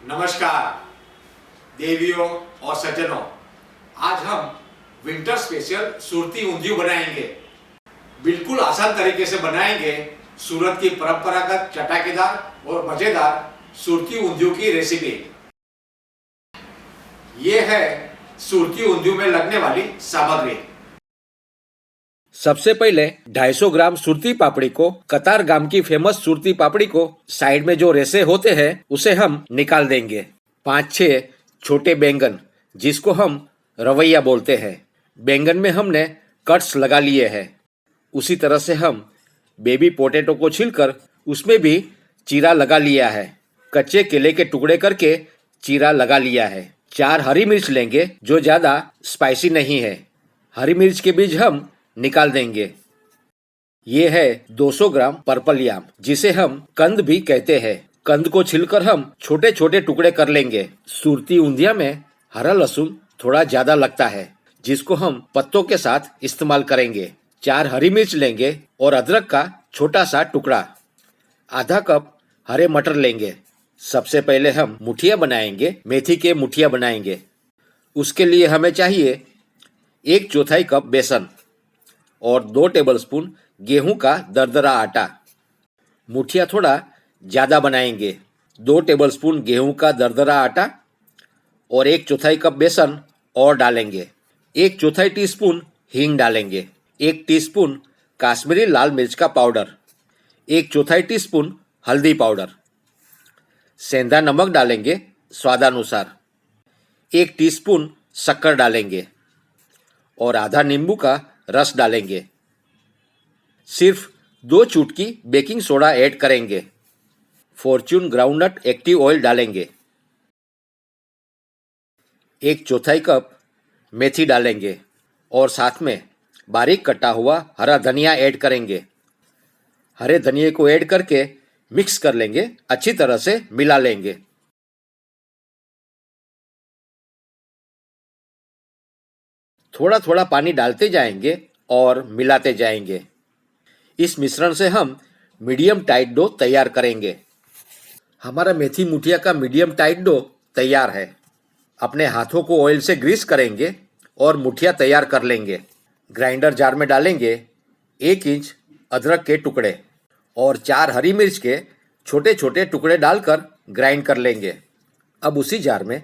नमस्कार देवियों और सज्जनों, आज हम विंटर स्पेशल सुरती ऊंधियू बनाएंगे। बिल्कुल आसान तरीके से बनाएंगे सूरत की परंपरागत चटाकेदार और मजेदार सुरती ऊंधियू की रेसिपी। ये है सुरती ऊंधियू में लगने वाली सामग्री। सबसे पहले 250 ग्राम सुरती पापड़ी को, कतार गांव की फेमस सुरती पापड़ी को साइड में जो रेसे होते हैं उसे हम निकाल देंगे। 5-6 छोटे बैंगन जिसको हम रवैया बोलते हैं, बैंगन में हमने कट्स लगा लिए हैं। उसी तरह से हम बेबी पोटैटो को छीलकर उसमें भी चीरा लगा लिया है। कच्चे केले के टुकड़े करके चीरा लगा लिया है। 4 हरी मिर्च लेंगे जो ज़्यादा स्पाइसी नहीं है। हरी मिर्च के बीज हम निकाल देंगे। ये है 200 ग्राम पर्पल याम जिसे हम कंद भी कहते हैं। कंद को छिलकर हम छोटे छोटे टुकड़े कर लेंगे। सुरती ऊंधिया में हरा लहसुन थोड़ा ज्यादा लगता है जिसको हम पत्तों के साथ इस्तेमाल करेंगे। 4 हरी मिर्च लेंगे और अदरक का छोटा सा टुकड़ा। आधा कप हरे मटर लेंगे। सबसे पहले हम मुठिया बनाएंगे, मेथी के मुठिया बनाएंगे। उसके लिए हमें चाहिए 1/4 कप बेसन और 2 टेबलस्पून गेहूं का दरदरा आटा। मुठिया थोड़ा ज़्यादा बनाएंगे। 2 टेबलस्पून गेहूं का दरदरा आटा और 1/4 कप बेसन और डालेंगे। 1/4 टीस्पून हींग डालेंगे। 1 टीस्पून काश्मीरी लाल मिर्च का पाउडर। 1/4 टीस्पून हल्दी पाउडर। सेंधा नमक डालेंगे स्वादानुसार। 1 टीस्पून शक्कर डालेंगे और आधा नींबू का रस डालेंगे। सिर्फ 2 चुटकी बेकिंग सोडा ऐड करेंगे। फॉर्च्यून ग्राउंडनट एक्टिव ऑयल डालेंगे। 1/4 कप मेथी डालेंगे और साथ में बारीक कटा हुआ हरा धनिया ऐड करेंगे। हरे धनिये को ऐड करके मिक्स कर लेंगे, अच्छी तरह से मिला लेंगे। थोड़ा थोड़ा पानी डालते जाएंगे और मिलाते जाएंगे। इस मिश्रण से हम मीडियम टाइट डो तैयार करेंगे। हमारा मेथी मुठिया का मीडियम टाइट डो तैयार है। अपने हाथों को ऑयल से ग्रीस करेंगे और मुठिया तैयार कर लेंगे। ग्राइंडर जार में डालेंगे 1 इंच अदरक के टुकड़े और 4 हरी मिर्च के छोटे छोटे टुकड़े डालकर ग्राइंड कर लेंगे। अब उसी जार में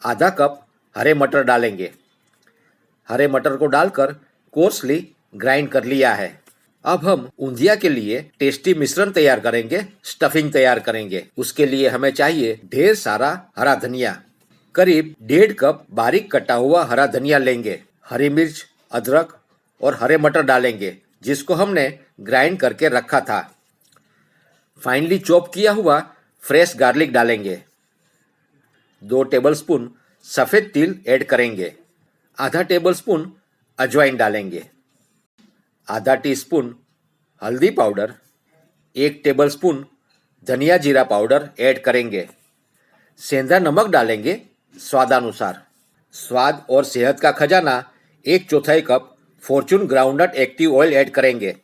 आधा कप हरे मटर डालेंगे। हरे मटर को डालकर कोर्सली ग्राइंड कर लिया है। अब हम ऊंधिया के लिए टेस्टी मिश्रण तैयार करेंगे, स्टफिंग तैयार करेंगे। उसके लिए हमें चाहिए ढेर सारा हरा धनिया। करीब 1.5 कप बारीक कटा हुआ हरा धनिया लेंगे। हरी मिर्च, अदरक और हरे मटर डालेंगे जिसको हमने ग्राइंड करके रखा था। फाइनली चॉप किया हुआ फ्रेश गार्लिक डालेंगे। 2 टेबलस्पून सफ़ेद तिल ऐड करेंगे। आधा टेबलस्पून अजवाइन डालेंगे। आधा टीस्पून हल्दी पाउडर, 1 टेबलस्पून धनिया जीरा पाउडर ऐड करेंगे। सेंधा नमक डालेंगे स्वादानुसार। स्वाद और सेहत का खजाना 1/4 cup Fortune groundnut active oil add करेंगे।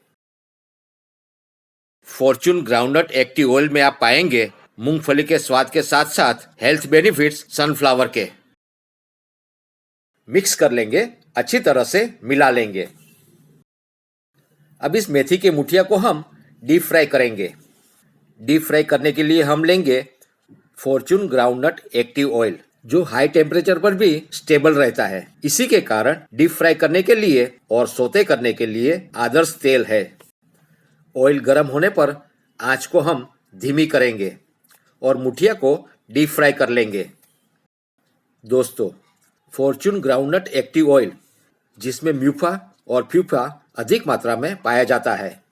फॉर्च्यून ग्राउंडनट एक्टिव ऑयल में आप पाएंगे मूंगफली के स्वाद के साथ साथ हेल्थ बेनिफिट्स सनफ्लावर के। मिक्स कर लेंगे, अच्छी तरह से मिला लेंगे। अब इस मेथी के मुठिया को हम डीप फ्राई करेंगे। डीप फ्राई करने के लिए हम लेंगे फॉर्च्यून ग्राउंडनट एक्टिव ऑयल जो हाई टेम्परेचर पर भी स्टेबल रहता है। इसी के कारण डीप फ्राई करने के लिए और सोते करने के लिए आदर्श तेल है। ऑयल गर्म होने पर आंच को हम धीमी करेंगे और मुठिया को डीप फ्राई कर लेंगे। दोस्तों, फॉर्च्यून ग्राउंडनट एक्टिव ऑयल जिसमें म्यूफा और फ्यूफा अधिक मात्रा में पाया जाता है,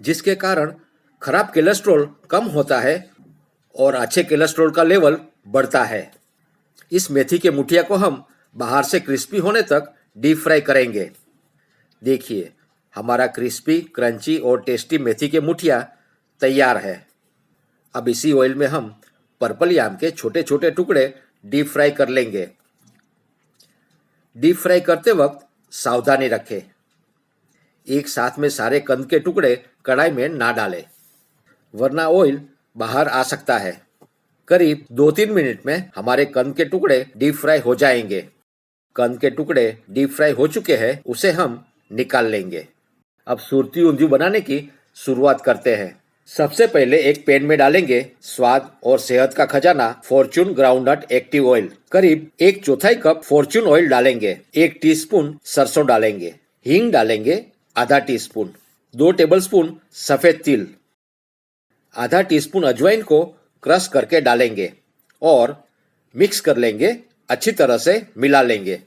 जिसके कारण खराब कोलेस्ट्रॉल कम होता है और अच्छे कोलेस्ट्रॉल का लेवल बढ़ता है। इस मेथी के मुठिया को हम बाहर से क्रिस्पी होने तक डीप फ्राई करेंगे। देखिए, हमारा क्रिस्पी, क्रंची और टेस्टी मेथी के मुठिया तैयार है। अब इसी ऑयल में हम पर्पल याम के छोटे छोटे टुकड़े डीप फ्राई कर लेंगे। डीप फ्राई करते वक्त सावधानी रखें, एक साथ में सारे कंद के टुकड़े कढ़ाई में ना डालें, वरना ऑयल बाहर आ सकता है। करीब 2-3 मिनट में हमारे कंद के टुकड़े डीप फ्राई हो जाएंगे। कंद के टुकड़े डीप फ्राई हो चुके हैं, उसे हम निकाल लेंगे। अब सुरती ऊंधियू बनाने की शुरुआत करते हैं। सबसे पहले एक पैन में डालेंगे स्वाद और सेहत का खजाना फॉर्च्यून ग्राउंडनट एक्टिव ऑयल। करीब 1/4 कप फॉर्च्यून ऑयल डालेंगे। 1 टीस्पून सरसों डालेंगे। हींग डालेंगे आधा टीस्पून। 2 टेबलस्पून सफेद तिल। आधा टीस्पून अजवाइन को क्रश करके डालेंगे और मिक्स कर लेंगे, अच्छी तरह से मिला लेंगे।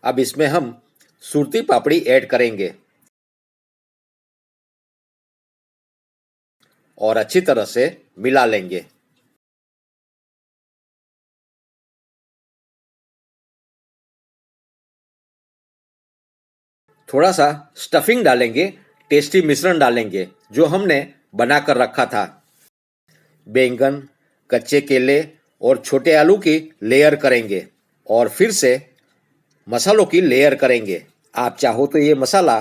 अब इसमें हम सुरती पापड़ी ऐड करेंगे और अच्छी तरह से मिला लेंगे। थोड़ा सा स्टफिंग डालेंगे, टेस्टी मिश्रण डालेंगे जो हमने बनाकर रखा था। बैंगन, कच्चे केले और छोटे आलू की लेयर करेंगे और फिर से मसालों की लेयर करेंगे। आप चाहो तो ये मसाला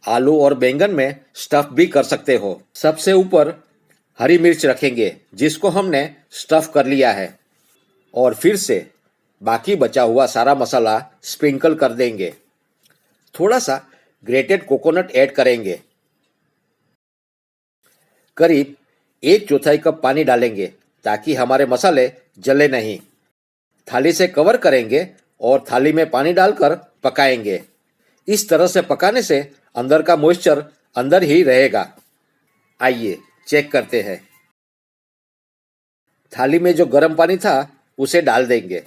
आलू और बैंगन में स्टफ भी कर सकते हो। सबसे ऊपर हरी मिर्च रखेंगे जिसको हमने स्टफ कर लिया है और फिर से बाकी बचा हुआ सारा मसाला स्प्रिंकल कर देंगे। थोड़ा सा ग्रेटेड कोकोनट ऐड करेंगे। करीब 1/4 कप पानी डालेंगे ताकि हमारे मसाले जले नहीं। थाली से कवर करेंगे और थाली में पानी डालकर पकाएंगे। इस तरह से पकाने से अंदर का मॉइस्चर अंदर ही रहेगा। आइए चेक करते हैं। थाली में जो गर्म पानी था उसे डाल देंगे।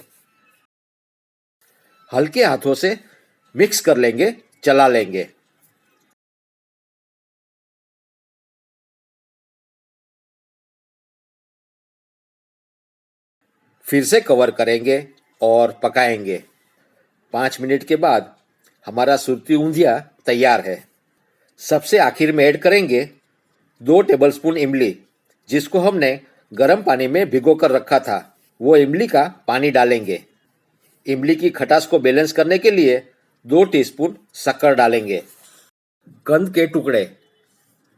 हल्के हाथों से मिक्स कर लेंगे, चला लेंगे। फिर से कवर करेंगे और पकाएंगे। 5 मिनट के बाद हमारा सुरती ऊंधिया तैयार है। सबसे आखिर में ऐड करेंगे 2 टेबलस्पून इमली, जिसको हमने गर्म पानी में भिगो कर रखा था। वो इमली का पानी डालेंगे। इमली की खटास को बैलेंस करने के लिए 2 टीस्पून शक्कर डालेंगे। कंद के टुकड़े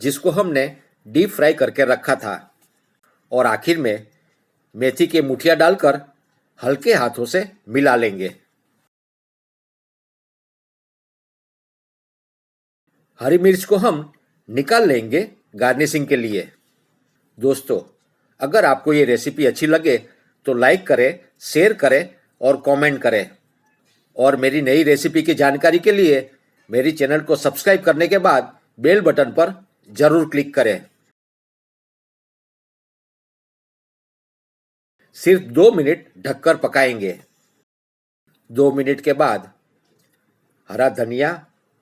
जिसको हमने डीप फ्राई करके रखा था और आखिर में मेथी के मुठिया डालकर हल्के हाथों से मिला लेंगे। हरी मिर्च को हम निकाल लेंगे गार्निशिंग के लिए। दोस्तों, अगर आपको ये रेसिपी अच्छी लगे तो लाइक करें, शेयर करें और कमेंट करें। और मेरी नई रेसिपी की जानकारी के लिए मेरी चैनल को सब्सक्राइब करने के बाद बेल बटन पर जरूर क्लिक करें। सिर्फ 2 मिनट ढककर पकाएंगे। 2 मिनट के बाद हरा धनिया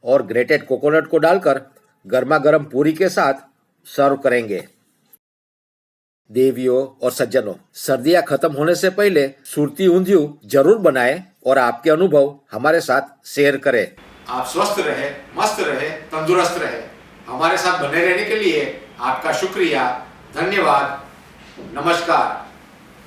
और ग्रेटेड कोकोनट को डालकर गर्मा गर्म पूरी के साथ सर्व करेंगे। देवियों और सज्जनों, सर्दियां खत्म होने से पहले सुरती ऊंधियू जरूर बनाएं और आपके अनुभव हमारे साथ शेयर करें। आप स्वस्थ रहे, मस्त रहे, तंदुरुस्त रहे। हमारे साथ बने रहने के लिए आपका शुक्रिया। धन्यवाद। नमस्कार।